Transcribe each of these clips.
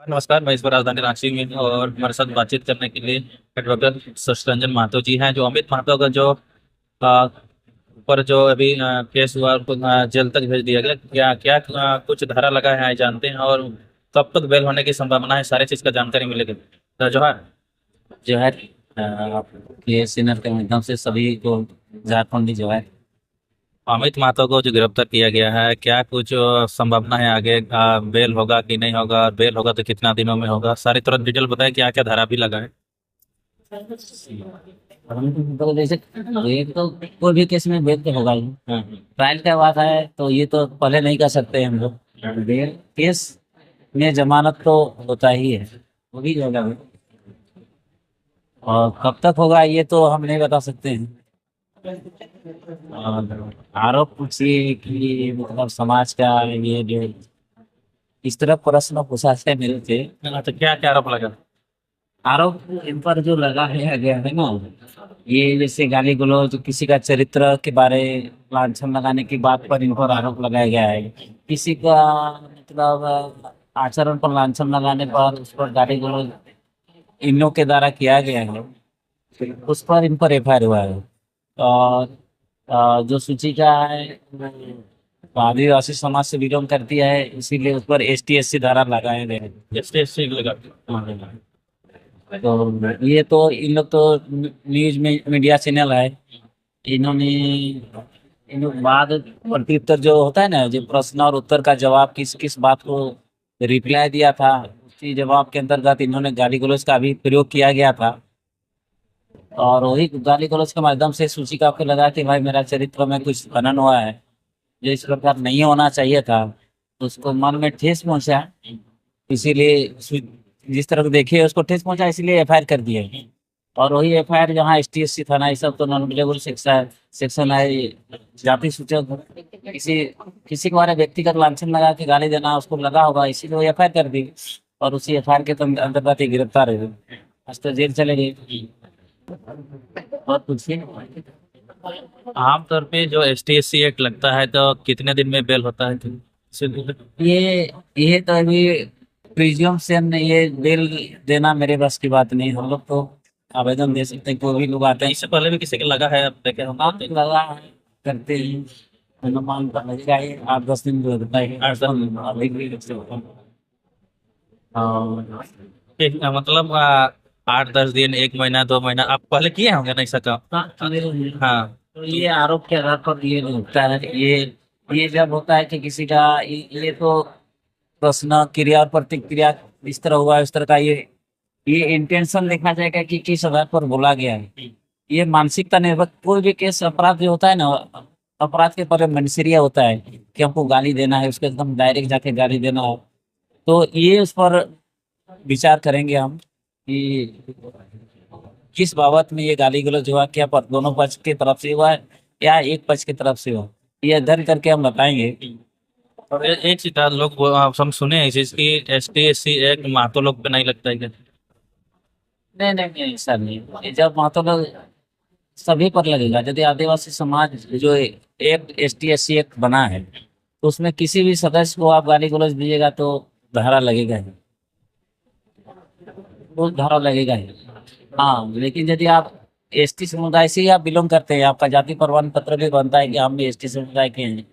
नमस्कार। मैं इस बार राजधानी रांची में और हमारे साथ बातचीत करने के लिए एडवोकेट सत्यरंजन महतो जी हैं। जो अमित महतो का जो आ, ऊपर जो अभी केस हुआ उनको जेल तक भेज दिया गया। क्या क्या कुछ धारा लगा है जानते हैं, और कब तक बेल होने की संभावना है, सारी चीज का जानकारी मिलेगी। तो जोहार। जो है आपके सिनर के माध्यम से सभी को झारखंडी जो है। अमित महतो को जो गिरफ्तार किया गया है, क्या कुछ संभावना है आगे बेल होगा कि नहीं होगा, बेल होगा तो कितना दिनों में होगा, सारी तुरंत डिटेल बताएं क्या क्या धारा भी लगा है। तो जैसे ये तो कोई भी केस में बेल तो होगा ही। ट्रायल का बात है तो ये तो पहले नहीं कर सकते हम लोग। बेल केस में जमानत तो होता ही है, वो भी होगा भी। और कब तक होगा ये तो हम नहीं बता सकते हैं। और आरोप पूछिए कि मतलब समाज का ये जो इस तरह प्रश्न पूछा है मेरे से। तो क्या क्या आरोप लगा। आरोप इन पर जो लगा है गया है ना, ये जैसे गाली गलौज, किसी का चरित्र के बारे लांछन लगाने की बात पर इन पर आरोप लगाया गया है। किसी का मतलब आचरण पर लांछन लगाने पर उस पर गाली गलौज इन लोग के द्वारा किया गया है, उस पर इन पर एफआईआर हुआ है। और जो सूचिका है वो आदिवासी समाज से बिलोंग करती है, इसीलिए उस पर एसटी/एससी धारा लगाए गए हैं। जस्टिस लगा। तो ये तो इन लोग तो न्यूज में मीडिया चैनल है, इन्होंने इन लोग बाद प्रत्युत्तर जो होता है ना, जो प्रश्न और उत्तर का जवाब किस किस बात को रिप्लाई दिया था, उसी जवाब के अंतर्गत इन्होंने गाली गलौज का भी प्रयोग किया गया था। और वही गाली गलौज के माध्यम से सूचिका को लगा कि भाई मेरा चरित्र में कुछ हनन हुआ है, जो इस प्रकार नहीं होना चाहिए था। तो उसको मन में ठेस पहुंचा, इसीलिए जिस तरफ देखिए उसको ठेस पहुंचा, इसीलिए एफआईआर कर दिया है। और वही एफआईआर जहाँ एसटी/एससी थाना ये सब तो नॉन अवेलेबल सेक्शन सेक्शन है। जाति सूचक किसी किसी के बारे में व्यक्तिगत लांछन लगा के गाली देना उसको लगा होगा, इसीलिए वो एफआईआर कर दी। और उसी एफआईआर के तो अंतर्गत ये गिरफ्तार है। आज तो जेल चले गए। और पूछिए। आमतौर पे जो ST/SC एक्ट लगता है तो कितने दिन में बेल होता है ये ये तो अभी प्रिज्यूम से हमने ये बेल देना मेरे बस की बात नहीं। हम लोग तो आवेदन दे सकते हैं, कोई भी लोग आते हैं। इससे पहले भी किसी के लगा है, आप देखे नाम होंगे। लगा है, करते हैं। अनुमान का लगेगा ये 8-10 दिन जो होता है। 8 दिन। अभी भी लगते होता है। हाँ। मतलब 8-10 दिन, 1 महीना, 2 महीना आप पहले किए होंगे ना ऐसा काम। हाँ, हाँ। तो ये आरोप के आधार पर ये नहीं होता है। ये जब होता है कि किसी का ये तो प्रश्न क्रिया और प्रतिक्रिया इस तरह हुआ है, उस तरह का ये इंटेंशन देखना जाएगा कि किस आधार पर बोला गया है। ये मानसिकता निर्भर कोई भी केस अपराध जो होता है ना, अपराध के पर मनसरिया होता है कि हमको गाली देना है, उसके एकदम डायरेक्ट जाके गाली देना हो। तो ये उस पर विचार करेंगे हम कि किस बाबत में ये गाली गलौज हुआ, क्या पर दोनों पक्ष की तरफ से हुआ है या एक पक्ष की तरफ से हुआ, ये अध्ययन करके हम बताएंगे। और एक चीज लोग हम सुने हैं इस चीज की, ST/SC एक्ट महतो लोग पे नहीं लगता है क्या। नहीं नहीं नहीं, ऐसा नहीं। ये जब महत्व लोग सभी पर लगेगा। यदि आदिवासी समाज जो एक एसटी/एससी एक्ट बना है, तो उसमें किसी भी सदस्य को आप गाली गलौज दीजिएगा तो धारा लगेगा ही, वो धारा लगेगा ही। हाँ, लेकिन यदि आप एसटी समुदाय से ही आप बिलोंग करते हैं, आपका जाति प्रमाण पत्र भी बनता है कि हम भी एसटी समुदाय के हैं,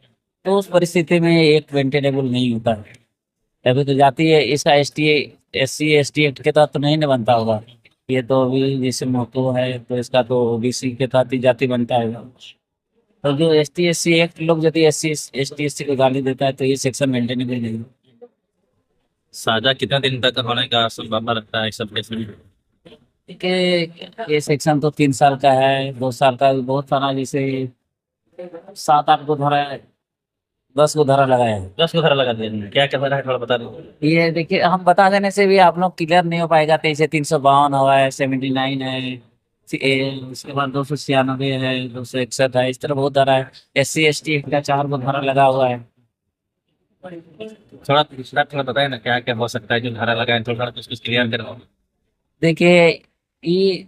तो उस परिस्थिति में एक वेंटेनेबल नहीं होता है। अभी तो जाति है, इसका SC/ST एक्ट के तहत तो नहीं ना बनता होगा। ये तो अभी जैसे महतो है तो इसका तो ओबीसी के तहत ही जाति बनता है। तो जो ST/SC एक्ट लोग यदि SC/ST को गाली देता है तो ये सेक्शन मेंटेनेबल नहीं है। साजा कितना दिन तक होने का संभावना रखता है इस सब केस में। ठीक है, ये सेक्शन तो 3 साल का है, 2 साल का भी बहुत सारा, जैसे 7-8 को धारा, 10 को धारा लगाया है। 10 को धारा लगा दिया, क्या क्या धारा है थोड़ा बता दें। ये देखिए, हम बता देने से भी आप लोग क्लियर नहीं हो पाएगा। तो इसे 352 हुआ है, 79 है, उसके बाद 296 है, 261 है, इस तरह बहुत धारा है। SC/ST का 4 को धारा लगा हुआ है। थोड़ा दूसरा थोड़ा बताए ना क्या क्या हो सकता है जो धारा लगा है, थोड़ा कुछ कुछ क्लियर करो। देखिए, ये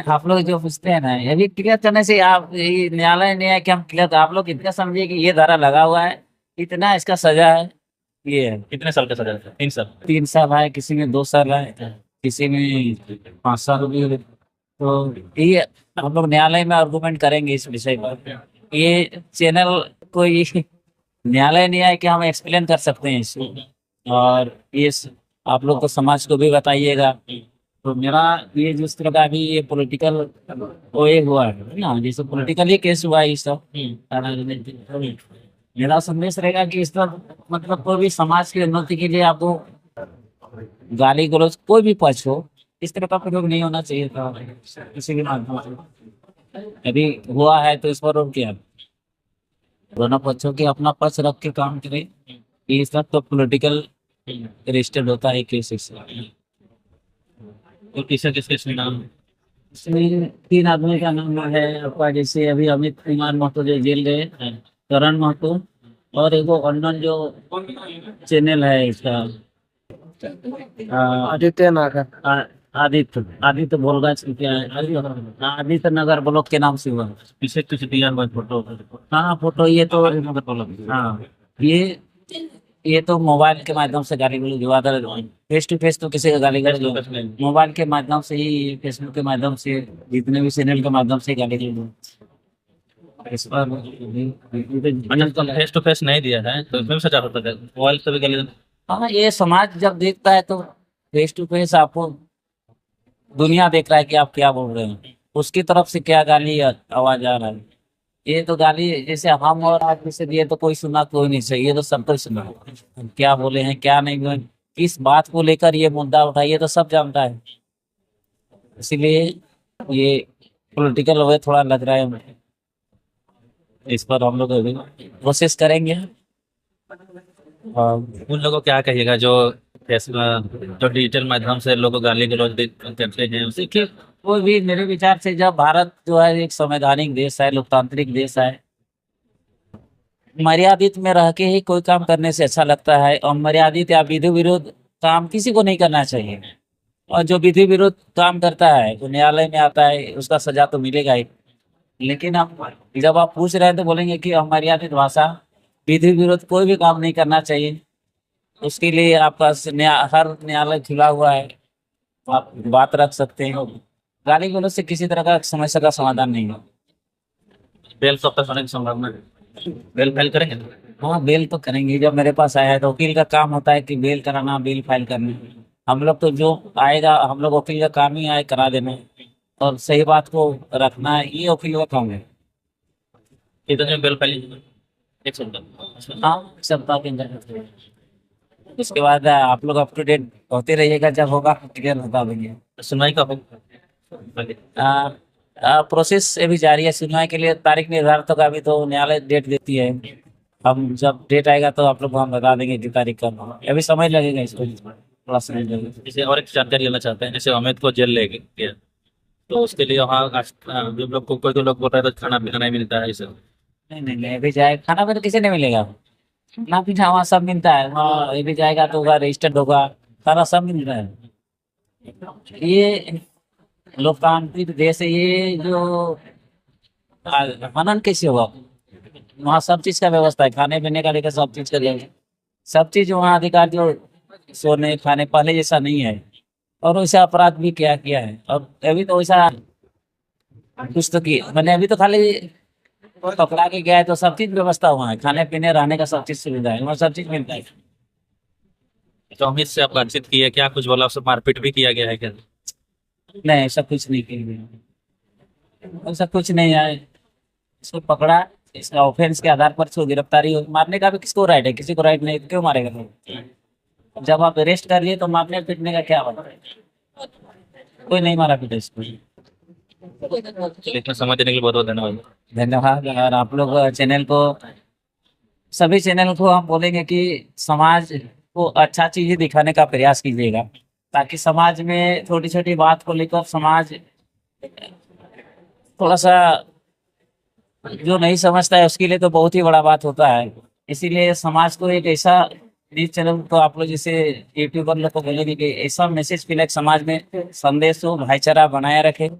आप लोग जो पूछते हैं ना, ये भी क्लियर करने से आप ये न्यायालय नहीं है कि हम क्लियर, आप लोग इतना समझिए कि ये धारा लगा हुआ है, इतना इसका सजा है, ये है। कितने साल का सजा था? 3 साल। 3 साल है, किसी में 2 साल है, किसी में 5 साल भी है। तो ये हम लोग न्यायालय में आर्गूमेंट करेंगे इस विषय पर। ये चैनल कोई न्यायालय नहीं है कि हम एक्सप्लेन कर सकते हैं इसको। और ये आप लोग को समाज को भी बताइएगा। तो मेरा ये जिस तरह का अभी ये पॉलिटिकल वो एक हुआ है ना, जैसे पॉलिटिकली केस हुआ है ये सब, मेरा संदेश रहेगा कि इस तरह मतलब कोई भी समाज की उन्नति के लिए आपको गाली गलौज कोई भी पक्ष हो, इस तरह का प्रयोग नहीं होना चाहिए था किसी भी माध्यम से। यदि हुआ है तो इस पर रोक किया, दोनों पक्षों के अपना पक्ष रख के काम करें। ये सब तो पॉलिटिकल रजिस्टर्ड होता है केस से। तो किसका किसके नाम? इसमें 3 आदमी का नाम है आपका, जैसे अभी अमित कुमार महतो जो जेल गए, करण महतो, और एक वो अननोन जो चैनल है इसका आदित्य नागर। आदित्य आदित्य बोलगा क्या है, आदित्य नगर ब्लॉक के नाम से हुआ। पीछे कुछ दिया हुआ फोटो। हाँ फोटो ये तो, हाँ ये तो मोबाइल के माध्यम से गाली गलौज हुआ था। फेस टू फेस तो किसी का गाली गलौज नहीं, मोबाइल के माध्यम से ही, फेसबुक के माध्यम से, जितने भी चैनल के माध्यम से गाली गलौज इस पर अच्छा, तो फेस टू फेस नहीं दिया है तो इसमें भी सजा होता है? मोबाइल से भी गाली? हाँ ये समाज जब देखता है तो फेस टू फेस आपको दुनिया देख रहा है कि आप क्या बोल रहे हैं, उसकी तरफ से क्या गाली आवाज आ रहा है। ये तो गाली जैसे हम और आप जैसे दिए तो कोई सुना कोई नहीं चाहिए, तो सब कोई सुना हम क्या बोले हैं क्या नहीं बोले, किस बात को लेकर ये मुद्दा उठाइए तो सब जानता है। इसीलिए ये पॉलिटिकल वे थोड़ा लग रहा है मुझे। इस पर हम लोग अभी कोशिश करेंगे। और उन लोगों को क्या कहिएगा जो जो डिजिटल माध्यम से लोगों को गाली गलौज करते हैं उसे? देखिए कोई भी मेरे विचार से, जब भारत जो है एक संवैधानिक देश है, लोकतांत्रिक देश है, मर्यादित में रह के ही कोई काम करने से अच्छा लगता है। और मर्यादित या विधि विरुद्ध काम किसी को नहीं करना चाहिए। और जो विधि विरुद्ध काम करता है वो न्यायालय में आता है, उसका सजा तो मिलेगा ही। लेकिन आप जब आप पूछ रहे हैं तो बोलेंगे कि अमर्यादित भाषा, विधि विरुद्ध कोई भी काम नहीं करना चाहिए। उसके लिए आपका हर न्यायालय खुला हुआ है, आप बात रख सकते हैं। गाली गलौज से किसी तरह का समस्या का समाधान नहीं है। बेल कब तक होने की संभावना है? बेल फाइल करेंगे? हाँ बेल तो करेंगे, जब मेरे पास आया है तो वकील का काम होता है कि बेल कराना, बेल फाइल करना। हम लोग तो जो आएगा, हम लोग वकील का काम ही आए करा देना और सही बात को रखना है, ये वकील का काम है। कितने बेल फाइल? 1 सप्ताह। हाँ सप्ताह के अंदर। उसके बाद आप लोग अप टू डेट होते रहिएगा, जब होगा क्लियर बता देंगे। सुनवाई कब होगी? प्रोसेस अभी जारी है, सुनवाई के लिए तारीख निर्धारित होगा। अभी तो न्यायालय डेट देती है, हम जब डेट आएगा तो आप लोग को हम बता देंगे कि तारीख कब होगा। अभी समय लगेगा इसको, थोड़ा समय लगेगा। जैसे और एक जानकारी लेना चाहते हैं, जैसे अमित को जेल ले गया तो उसके लिए वहाँ जो लोग को कोई तो लोग बोल रहे थे खाना पीना नहीं मिलता है, इसे? नहीं अभी जाए खाना पीना किसी नहीं मिलेगा। खाना पीना वहाँ सब मिलता है, वहाँ अभी जाएगा तो वहाँ रजिस्टर्ड होगा, सारा सब मिल रहा है। ये लोकतांत्रिक देश है, ये जो हनन कैसे होगा? वहाँ सब चीज का व्यवस्था है, खाने पीने का लेकर सब चीज का लेकर सब चीज वहाँ अधिकार, जो सोने खाने पहले जैसा नहीं है। और वैसा अपराध भी क्या किया है, और अभी तो वैसा कुछ तो किया मैंने, अभी तो खाली पकड़ा के गया है तो सब चीज व्यवस्था हुआ है, खाने पीने रहने का सब चीज सुविधा है, वहाँ सब चीज मिलता है। तो अमित से आप बातचीत की है क्या? कुछ बोला? उससे मारपीट भी किया गया है क्या? नहीं ऐसा कुछ नहीं किया, ऐसा कुछ नहीं है। इसको पकड़ा, इसका ऑफेंस के आधार पर इसको गिरफ्तारी हो। मारने का भी किसको राइट है? किसी को राइट नहीं, क्यों मारेगा लोग? जब आप अरेस्ट कर लिए तो मारने पीटने का क्या बात है? कोई नहीं मारा पीटा इसको। इतना समय देने के लिए बहुत बहुत धन्यवाद। धन्यवाद। और आप लोग चैनल को, सभी चैनल को हम बोलेंगे कि समाज को अच्छा चीज दिखाने का प्रयास कीजिएगा, ताकि समाज में छोटी छोटी बात को लेकर समाज थोड़ा सा जो नहीं समझता है उसके लिए तो बहुत ही बड़ा बात होता है। इसीलिए समाज को एक ऐसा न्यूज चैनल को आप लोग जैसे यूट्यूबर लोग को बोलेंगे कि ऐसा मैसेज फैलाए समाज में, संदेश हो, भाईचारा बनाए रखे।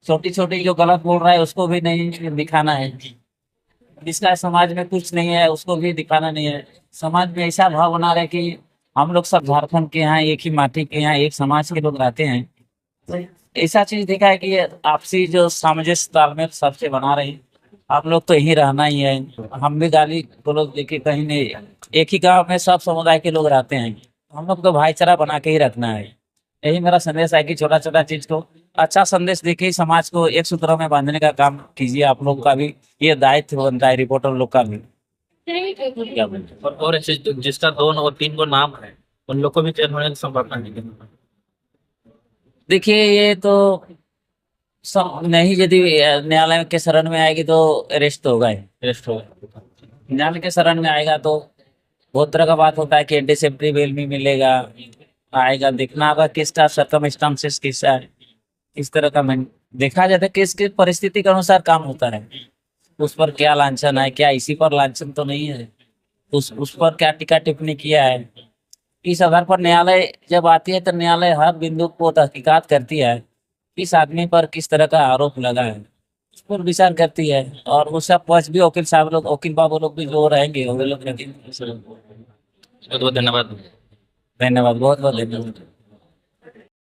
छोटी छोटी जो गलत बोल रहा है उसको भी नहीं दिखाना है, जिसका समाज में कुछ नहीं है उसको भी दिखाना नहीं है। समाज में ऐसा भाव बना रहे कि हम लोग सब झारखंड के यहाँ एक ही माटी के यहाँ एक समाज के लोग रहते हैं। तो ऐसा चीज देखा है कि ये आपसी जो सामंजस्य तालमेल सबसे बना रहे हैं। आप लोग तो यहीं रहना ही है, हम भी गाली गलौज देखिए कहीं नहीं, एक ही गांव में सब समुदाय के लोग रहते हैं, हम लोग तो भाईचारा बना के ही रखना है। यही मेरा संदेश है कि छोटा छोटा चीज को अच्छा संदेश देके ही समाज को एक सूत्र में बांधने का काम कीजिए। आप लोग का भी ये दायित्व बनता है, रिपोर्टर लोग का भी। क्या बोलते हैं? और ऐसे जिसका 2 और 3 को नाम है उन लोग को भी जेल होने की संभावना नहीं है। देखिए ये तो सब नहीं, यदि न्यायालय के शरण में आएगी तो अरेस्ट तो होगा ही। अरेस्ट हो न्यायालय के शरण में आएगा तो बहुत तरह का बात होता है कि एंटीसिपेटरी बेल भी मिलेगा, आएगा, देखना होगा किसका सर्कमस्टांसेस किसका है, इस तरह का देखा जाता है कि इसकी परिस्थिति के अनुसार काम होता है। उस पर क्या लांछन है, क्या इसी पर लांछन तो नहीं है, उस पर क्या टीका टिप्पणी किया है, इस आधार पर न्यायालय जब आती है तो न्यायालय हर बिंदु को तहकीकात करती है, इस आदमी पर किस तरह का आरोप लगा है उस पर विचार करती है। और उसका पक्ष भी वकील साहब लोग, वकील बाबू लोग भी जो रहेंगे वो लोग रहेंगे। बहुत बहुत धन्यवाद। धन्यवाद, बहुत बहुत धन्यवाद।